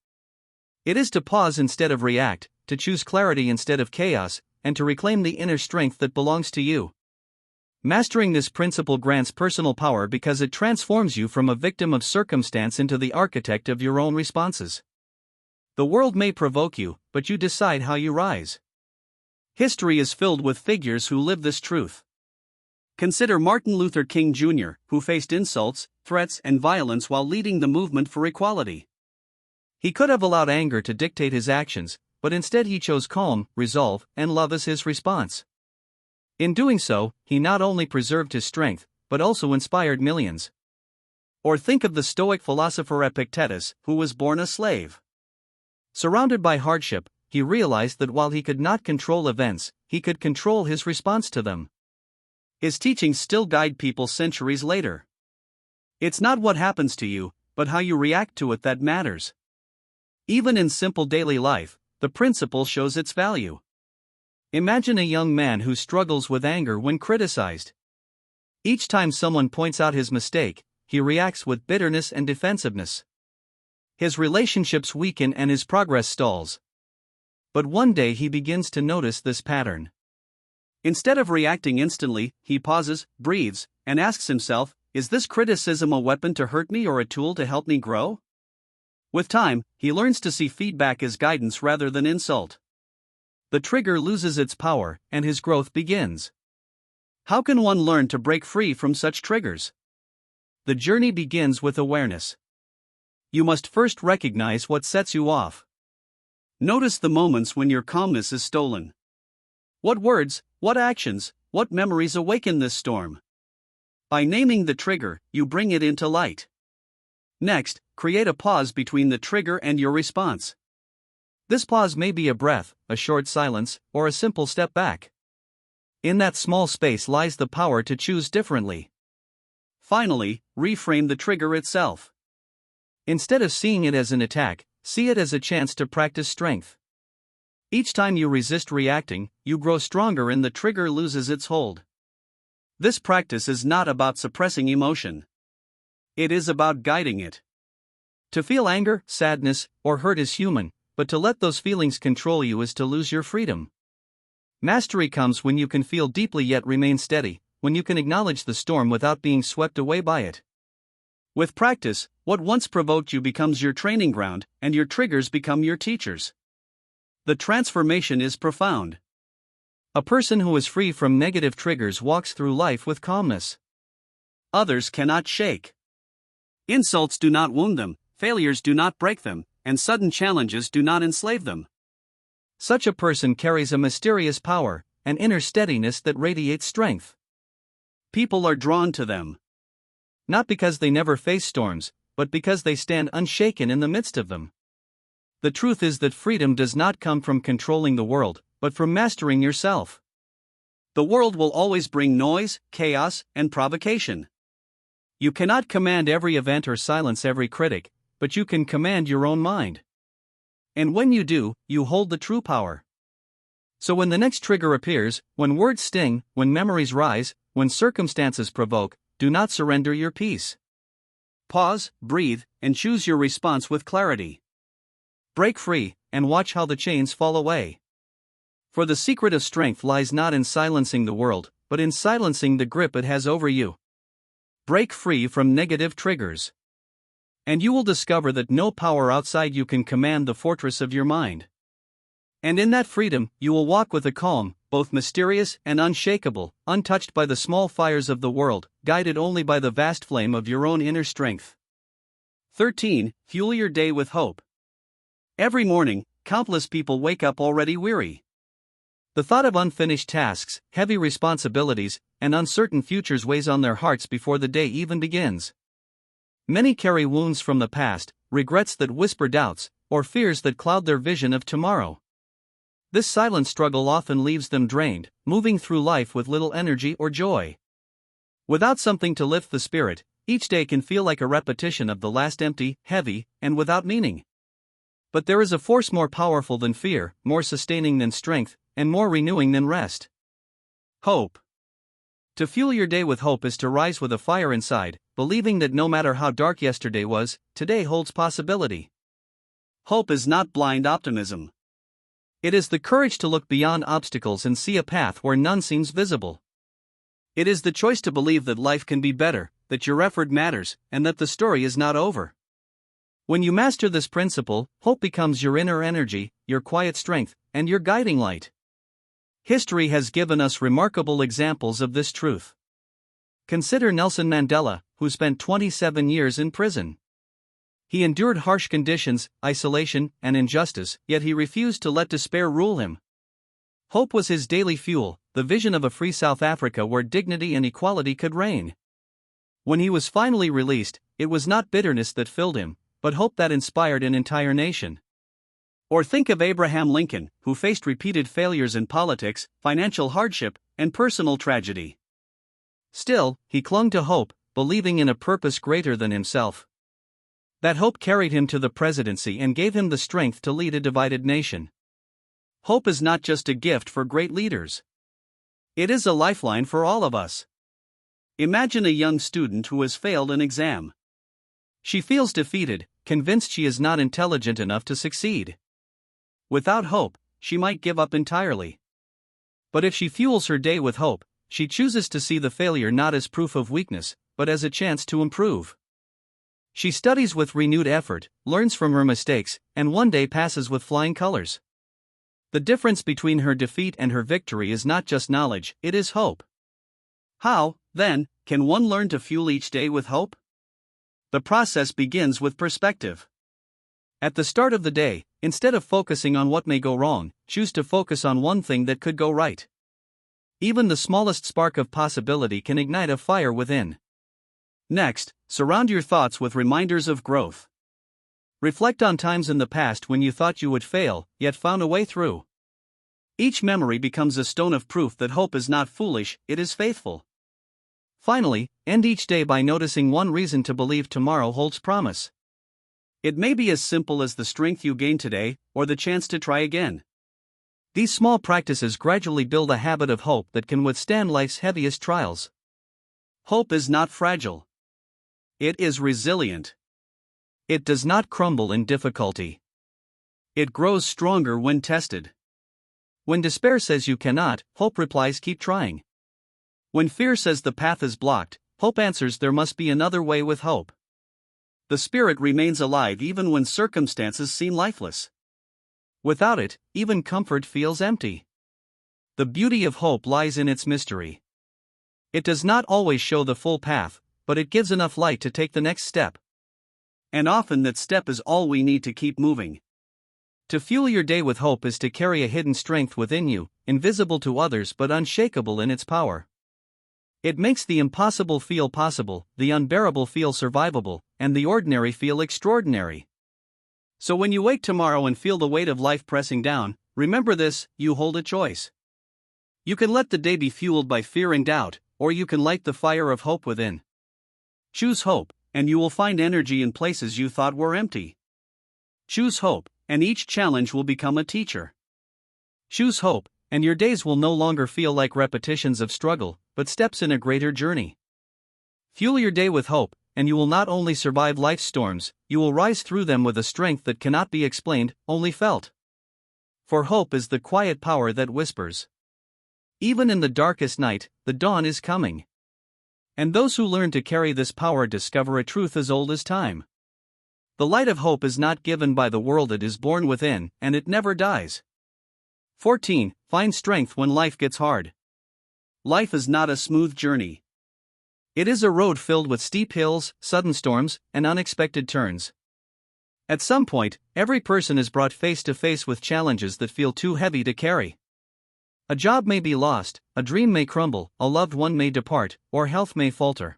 It is to pause instead of react, to choose clarity instead of chaos, and to reclaim the inner strength that belongs to you. Mastering this principle grants personal power because it transforms you from a victim of circumstance into the architect of your own responses. The world may provoke you, but you decide how you rise. History is filled with figures who live this truth. Consider Martin Luther King Jr., who faced insults, threats, and violence while leading the movement for equality. He could have allowed anger to dictate his actions, but instead he chose calm, resolve, and love as his response. In doing so, he not only preserved his strength, but also inspired millions. Or think of the Stoic philosopher Epictetus, who was born a slave. Surrounded by hardship, he realized that while he could not control events, he could control his response to them. His teachings still guide people centuries later. It's not what happens to you, but how you react to it that matters. Even in simple daily life, the principle shows its value. Imagine a young man who struggles with anger when criticized. Each time someone points out his mistake, he reacts with bitterness and defensiveness. His relationships weaken and his progress stalls. But one day he begins to notice this pattern. Instead of reacting instantly, he pauses, breathes, and asks himself, is this criticism a weapon to hurt me or a tool to help me grow? With time, he learns to see feedback as guidance rather than insult. The trigger loses its power, and his growth begins. How can one learn to break free from such triggers? The journey begins with awareness. You must first recognize what sets you off. Notice the moments when your calmness is stolen. What words, what actions, what memories awaken this storm? By naming the trigger, you bring it into light. Next, create a pause between the trigger and your response. This pause may be a breath, a short silence, or a simple step back. In that small space lies the power to choose differently. Finally, reframe the trigger itself. Instead of seeing it as an attack, see it as a chance to practice strength. Each time you resist reacting, you grow stronger and the trigger loses its hold. This practice is not about suppressing emotion. It is about guiding it. To feel anger, sadness, or hurt is human, but to let those feelings control you is to lose your freedom. Mastery comes when you can feel deeply yet remain steady, when you can acknowledge the storm without being swept away by it. With practice, what once provoked you becomes your training ground, and your triggers become your teachers. The transformation is profound. A person who is free from negative triggers walks through life with calmness. Others cannot shake. Insults do not wound them, failures do not break them, and sudden challenges do not enslave them. Such a person carries a mysterious power, an inner steadiness that radiates strength. People are drawn to them. Not because they never face storms, but because they stand unshaken in the midst of them. The truth is that freedom does not come from controlling the world, but from mastering yourself. The world will always bring noise, chaos, and provocation. You cannot command every event or silence every critic, but you can command your own mind. And when you do, you hold the true power. So when the next trigger appears, when words sting, when memories rise, when circumstances provoke, do not surrender your peace. Pause, breathe, and choose your response with clarity. Break free, and watch how the chains fall away. For the secret of strength lies not in silencing the world, but in silencing the grip it has over you. Break free from negative triggers. And you will discover that no power outside you can command the fortress of your mind. And in that freedom, you will walk with a calm, both mysterious and unshakable, untouched by the small fires of the world, guided only by the vast flame of your own inner strength. 13. Fuel your day with hope. Every morning, countless people wake up already weary. The thought of unfinished tasks, heavy responsibilities, and uncertain futures weighs on their hearts before the day even begins. Many carry wounds from the past, regrets that whisper doubts, or fears that cloud their vision of tomorrow. This silent struggle often leaves them drained, moving through life with little energy or joy. Without something to lift the spirit, each day can feel like a repetition of the last, empty, heavy, and without meaning. But there is a force more powerful than fear, more sustaining than strength, and more renewing than rest. Hope. To fuel your day with hope is to rise with a fire inside, believing that no matter how dark yesterday was, today holds possibility. Hope is not blind optimism. It is the courage to look beyond obstacles and see a path where none seems visible. It is the choice to believe that life can be better, that your effort matters, and that the story is not over. When you master this principle, hope becomes your inner energy, your quiet strength, and your guiding light. History has given us remarkable examples of this truth. Consider Nelson Mandela, who spent 27 years in prison. He endured harsh conditions, isolation, and injustice, yet he refused to let despair rule him. Hope was his daily fuel, the vision of a free South Africa where dignity and equality could reign. When he was finally released, it was not bitterness that filled him, but hope that inspired an entire nation. Or think of Abraham Lincoln, who faced repeated failures in politics, financial hardship, and personal tragedy. Still, he clung to hope, believing in a purpose greater than himself. That hope carried him to the presidency and gave him the strength to lead a divided nation. Hope is not just a gift for great leaders. It is a lifeline for all of us. Imagine a young student who has failed an exam. She feels defeated, convinced she is not intelligent enough to succeed. Without hope, she might give up entirely. But if she fuels her day with hope, she chooses to see the failure not as proof of weakness, but as a chance to improve. She studies with renewed effort, learns from her mistakes, and one day passes with flying colors. The difference between her defeat and her victory is not just knowledge, it is hope. How, then, can one learn to fuel each day with hope? The process begins with perspective. At the start of the day, instead of focusing on what may go wrong, choose to focus on one thing that could go right. Even the smallest spark of possibility can ignite a fire within. Next, surround your thoughts with reminders of growth. Reflect on times in the past when you thought you would fail, yet found a way through. Each memory becomes a stone of proof that hope is not foolish, it is faithful. Finally, end each day by noticing one reason to believe tomorrow holds promise. It may be as simple as the strength you gain today, or the chance to try again. These small practices gradually build a habit of hope that can withstand life's heaviest trials. Hope is not fragile. It is resilient. It does not crumble in difficulty. It grows stronger when tested. When despair says you cannot, hope replies, keep trying. When fear says the path is blocked, hope answers, there must be another way. With hope, the spirit remains alive even when circumstances seem lifeless. Without it, even comfort feels empty. The beauty of hope lies in its mystery. It does not always show the full path, but it gives enough light to take the next step. And often that step is all we need to keep moving. To fuel your day with hope is to carry a hidden strength within you, invisible to others but unshakable in its power. It makes the impossible feel possible, the unbearable feel survivable, and the ordinary feel extraordinary. So when you wake tomorrow and feel the weight of life pressing down, remember this: you hold a choice. You can let the day be fueled by fear and doubt, or you can light the fire of hope within. Choose hope, and you will find energy in places you thought were empty. Choose hope, and each challenge will become a teacher. Choose hope, and your days will no longer feel like repetitions of struggle, but steps in a greater journey. Fuel your day with hope, and you will not only survive life's storms, you will rise through them with a strength that cannot be explained, only felt. For hope is the quiet power that whispers. Even in the darkest night, the dawn is coming. And those who learn to carry this power discover a truth as old as time. The light of hope is not given by the world, it is born within, and it never dies. 14. Find strength when life gets hard. Life is not a smooth journey. It is a road filled with steep hills, sudden storms, and unexpected turns. At some point, every person is brought face to face with challenges that feel too heavy to carry. A job may be lost, a dream may crumble, a loved one may depart, or health may falter.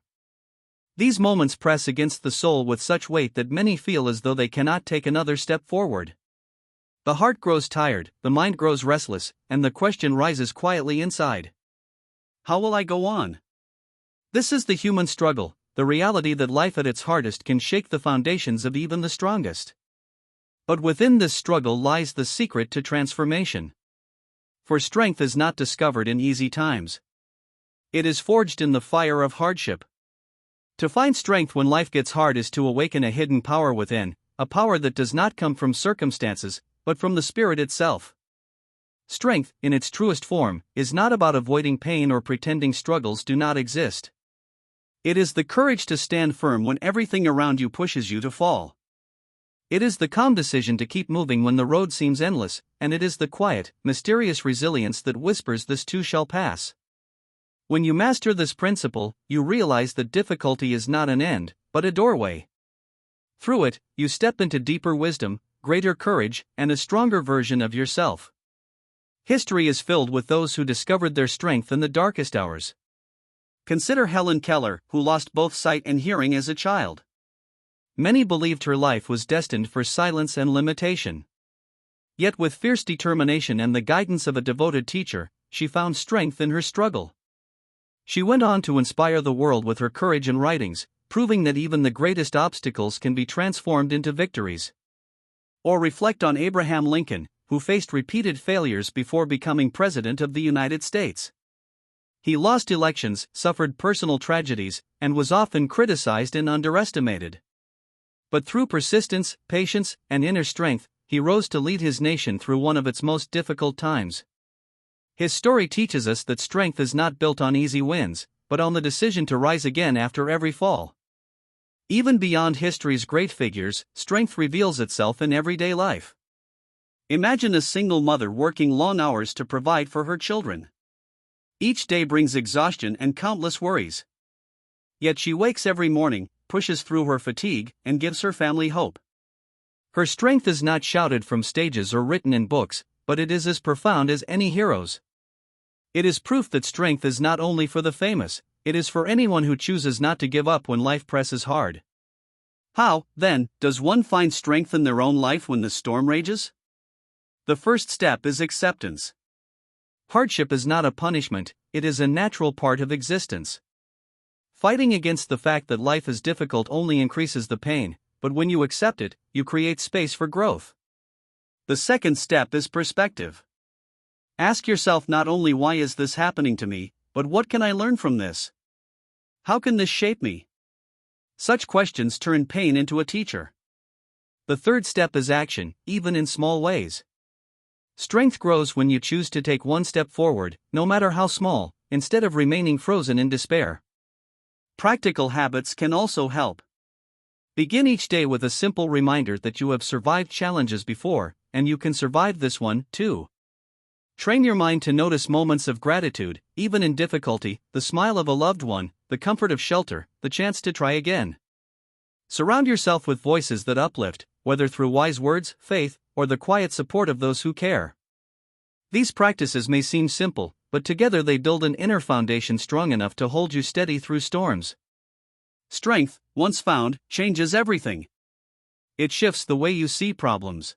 These moments press against the soul with such weight that many feel as though they cannot take another step forward. The heart grows tired, the mind grows restless, and the question rises quietly inside. How will I go on? This is the human struggle, the reality that life at its hardest can shake the foundations of even the strongest. But within this struggle lies the secret to transformation. For strength is not discovered in easy times. It is forged in the fire of hardship. To find strength when life gets hard is to awaken a hidden power within, a power that does not come from circumstances, but from the spirit itself. Strength, in its truest form, is not about avoiding pain or pretending struggles do not exist. It is the courage to stand firm when everything around you pushes you to fall. It is the calm decision to keep moving when the road seems endless, and it is the quiet, mysterious resilience that whispers this too shall pass. When you master this principle, you realize that difficulty is not an end, but a doorway. Through it, you step into deeper wisdom, greater courage, and a stronger version of yourself. History is filled with those who discovered their strength in the darkest hours. Consider Helen Keller, who lost both sight and hearing as a child. Many believed her life was destined for silence and limitation. Yet with fierce determination and the guidance of a devoted teacher, she found strength in her struggle. She went on to inspire the world with her courage and writings, proving that even the greatest obstacles can be transformed into victories. Or reflect on Abraham Lincoln, who faced repeated failures before becoming President of the United States. He lost elections, suffered personal tragedies, and was often criticized and underestimated. But through persistence, patience, and inner strength, he rose to lead his nation through one of its most difficult times. His story teaches us that strength is not built on easy wins, but on the decision to rise again after every fall. Even beyond history's great figures, strength reveals itself in everyday life. Imagine a single mother working long hours to provide for her children. Each day brings exhaustion and countless worries. Yet she wakes every morning, pushes through her fatigue, and gives her family hope. Her strength is not shouted from stages or written in books, but it is as profound as any hero's. It is proof that strength is not only for the famous, it is for anyone who chooses not to give up when life presses hard. How, then, does one find strength in their own life when the storm rages? The first step is acceptance. Hardship is not a punishment, it is a natural part of existence. Fighting against the fact that life is difficult only increases the pain, but when you accept it, you create space for growth. The second step is perspective. Ask yourself not only why is this happening to me, but what can I learn from this? How can this shape me? Such questions turn pain into a teacher. The third step is action, even in small ways. Strength grows when you choose to take one step forward, no matter how small, instead of remaining frozen in despair. Practical habits can also help. Begin each day with a simple reminder that you have survived challenges before, and you can survive this one, too. Train your mind to notice moments of gratitude, even in difficulty, the smile of a loved one, the comfort of shelter, the chance to try again. Surround yourself with voices that uplift, whether through wise words, faith, or the quiet support of those who care. These practices may seem simple, but together they build an inner foundation strong enough to hold you steady through storms. Strength, once found, changes everything. It shifts the way you see problems.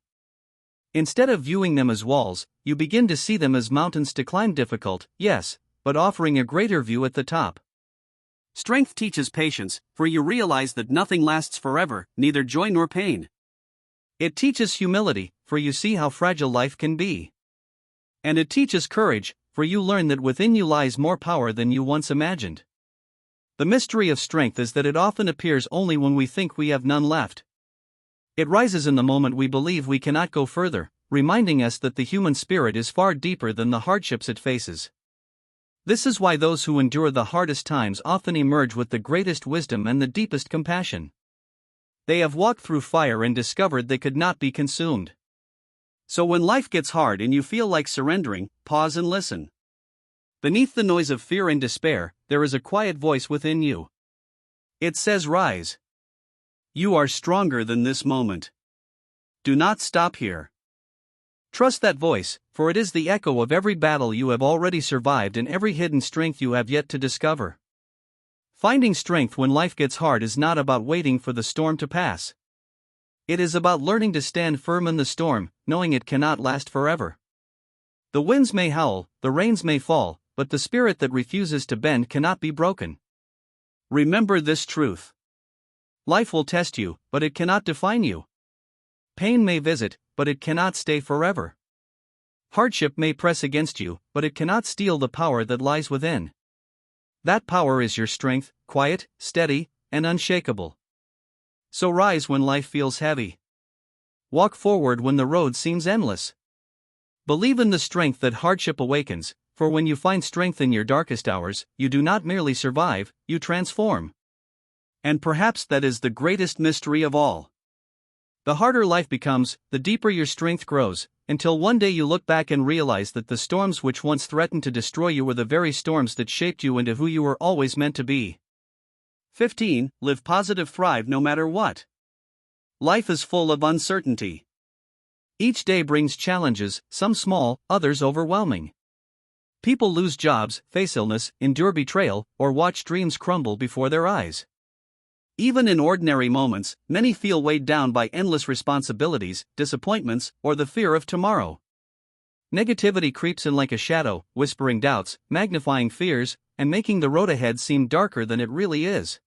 Instead of viewing them as walls, you begin to see them as mountains to climb, difficult, yes, but offering a greater view at the top. Strength teaches patience, for you realize that nothing lasts forever, neither joy nor pain. It teaches humility, for you see how fragile life can be. And it teaches courage, for you learn that within you lies more power than you once imagined. The mystery of strength is that it often appears only when we think we have none left. It rises in the moment we believe we cannot go further, reminding us that the human spirit is far deeper than the hardships it faces. This is why those who endure the hardest times often emerge with the greatest wisdom and the deepest compassion. They have walked through fire and discovered they could not be consumed. So when life gets hard and you feel like surrendering, pause and listen. Beneath the noise of fear and despair, there is a quiet voice within you. It says, "Rise. You are stronger than this moment. Do not stop here." Trust that voice, for it is the echo of every battle you have already survived and every hidden strength you have yet to discover. Finding strength when life gets hard is not about waiting for the storm to pass. It is about learning to stand firm in the storm, knowing it cannot last forever. The winds may howl, the rains may fall, but the spirit that refuses to bend cannot be broken. Remember this truth. Life will test you, but it cannot define you. Pain may visit, but it cannot stay forever. Hardship may press against you, but it cannot steal the power that lies within. That power is your strength, quiet, steady, and unshakable. So rise when life feels heavy. Walk forward when the road seems endless. Believe in the strength that hardship awakens, for when you find strength in your darkest hours, you do not merely survive, you transform. And perhaps that is the greatest mystery of all. The harder life becomes, the deeper your strength grows, until one day you look back and realize that the storms which once threatened to destroy you were the very storms that shaped you into who you were always meant to be. 15. Live positive, thrive no matter what. Life is full of uncertainty. Each day brings challenges, some small, others overwhelming. People lose jobs, face illness, endure betrayal, or watch dreams crumble before their eyes. Even in ordinary moments, many feel weighed down by endless responsibilities, disappointments, or the fear of tomorrow. Negativity creeps in like a shadow, whispering doubts, magnifying fears, and making the road ahead seem darker than it really is.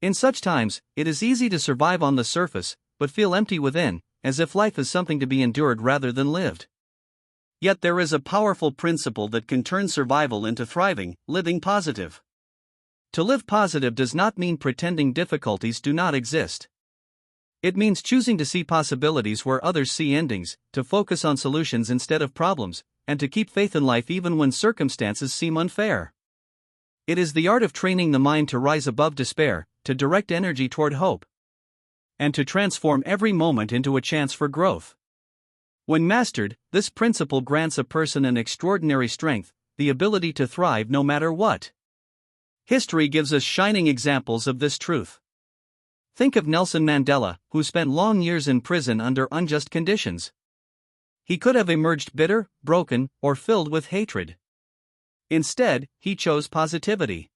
In such times, it is easy to survive on the surface, but feel empty within, as if life is something to be endured rather than lived. Yet there is a powerful principle that can turn survival into thriving, living positive. To live positive does not mean pretending difficulties do not exist. It means choosing to see possibilities where others see endings, to focus on solutions instead of problems, and to keep faith in life even when circumstances seem unfair. It is the art of training the mind to rise above despair, to direct energy toward hope, and to transform every moment into a chance for growth. When mastered, this principle grants a person an extraordinary strength, the ability to thrive no matter what. History gives us shining examples of this truth. Think of Nelson Mandela, who spent long years in prison under unjust conditions. He could have emerged bitter, broken, or filled with hatred. Instead, he chose positivity.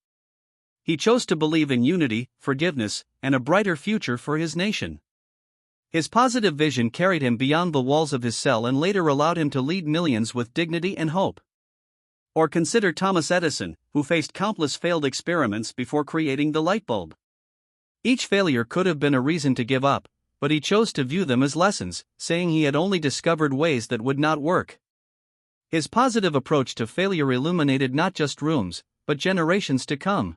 He chose to believe in unity, forgiveness, and a brighter future for his nation. His positive vision carried him beyond the walls of his cell and later allowed him to lead millions with dignity and hope. Or consider Thomas Edison, who faced countless failed experiments before creating the light bulb. Each failure could have been a reason to give up, but he chose to view them as lessons, saying he had only discovered ways that would not work. His positive approach to failure illuminated not just rooms, but generations to come.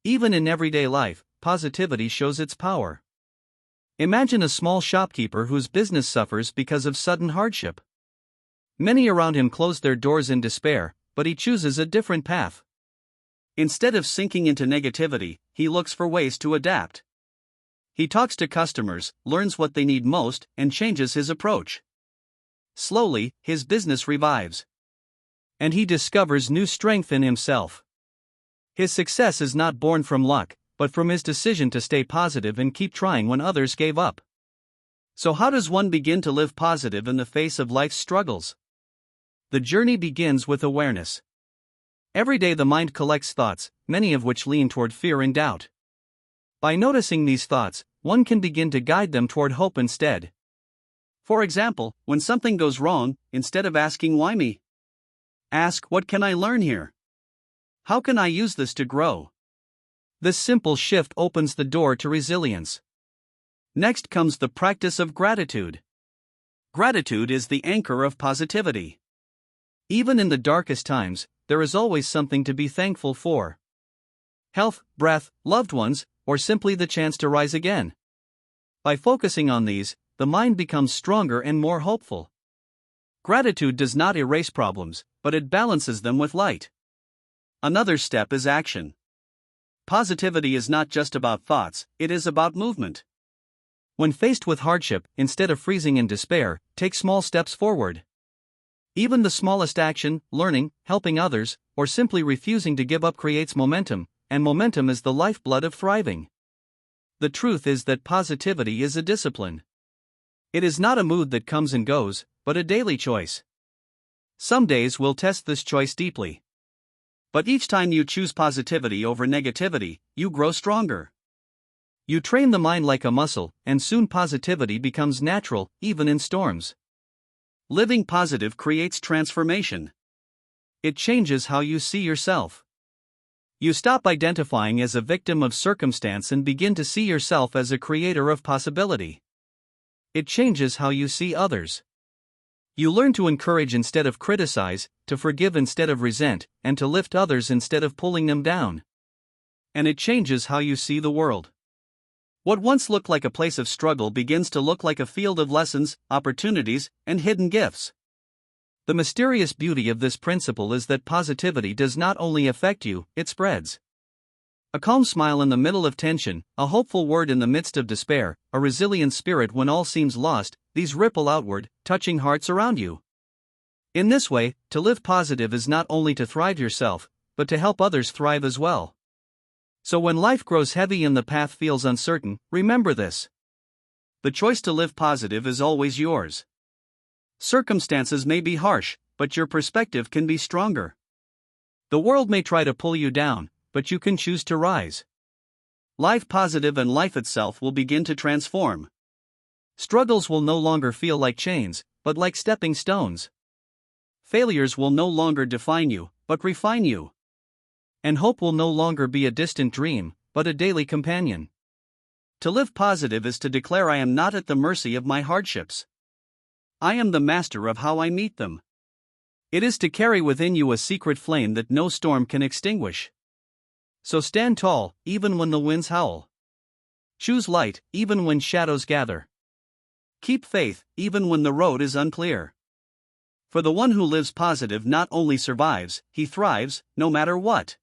Even in everyday life, positivity shows its power. Imagine a small shopkeeper whose business suffers because of sudden hardship. Many around him close their doors in despair, but he chooses a different path. Instead of sinking into negativity, he looks for ways to adapt. He talks to customers, learns what they need most, and changes his approach. Slowly, his business revives. And he discovers new strength in himself. His success is not born from luck, but from his decision to stay positive and keep trying when others gave up. So how does one begin to live positive in the face of life's struggles? The journey begins with awareness. Every day the mind collects thoughts, many of which lean toward fear and doubt. By noticing these thoughts, one can begin to guide them toward hope instead. For example, when something goes wrong, instead of asking why me, ask what can I learn here? How can I use this to grow? This simple shift opens the door to resilience. Next comes the practice of gratitude. Gratitude is the anchor of positivity. Even in the darkest times, there is always something to be thankful for. Health, breath, loved ones, or simply the chance to rise again. By focusing on these, the mind becomes stronger and more hopeful. Gratitude does not erase problems, but it balances them with light. Another step is action. Positivity is not just about thoughts, it is about movement. When faced with hardship, instead of freezing in despair, take small steps forward. Even the smallest action, learning, helping others, or simply refusing to give up creates momentum, and momentum is the lifeblood of thriving. The truth is that positivity is a discipline. It is not a mood that comes and goes, but a daily choice. Some days will test this choice deeply. But each time you choose positivity over negativity, you grow stronger. You train the mind like a muscle, and soon positivity becomes natural, even in storms. Living positive creates transformation. It changes how you see yourself. You stop identifying as a victim of circumstance and begin to see yourself as a creator of possibility. It changes how you see others. You learn to encourage instead of criticize, to forgive instead of resent, and to lift others instead of pulling them down. And it changes how you see the world. What once looked like a place of struggle begins to look like a field of lessons, opportunities, and hidden gifts. The mysterious beauty of this principle is that positivity does not only affect you, it spreads. A calm smile in the middle of tension, a hopeful word in the midst of despair, a resilient spirit when all seems lost, these ripple outward, touching hearts around you. In this way, to live positive is not only to thrive yourself, but to help others thrive as well. So when life grows heavy and the path feels uncertain, remember this. The choice to live positive is always yours. Circumstances may be harsh, but your perspective can be stronger. The world may try to pull you down, but you can choose to rise. Life positive and life itself will begin to transform. Struggles will no longer feel like chains, but like stepping stones. Failures will no longer define you, but refine you. And hope will no longer be a distant dream, but a daily companion. To live positive is to declare I am not at the mercy of my hardships. I am the master of how I meet them. It is to carry within you a secret flame that no storm can extinguish. So stand tall, even when the winds howl. Choose light, even when shadows gather. Keep faith, even when the road is unclear. For the one who lives positive not only survives, he thrives, no matter what.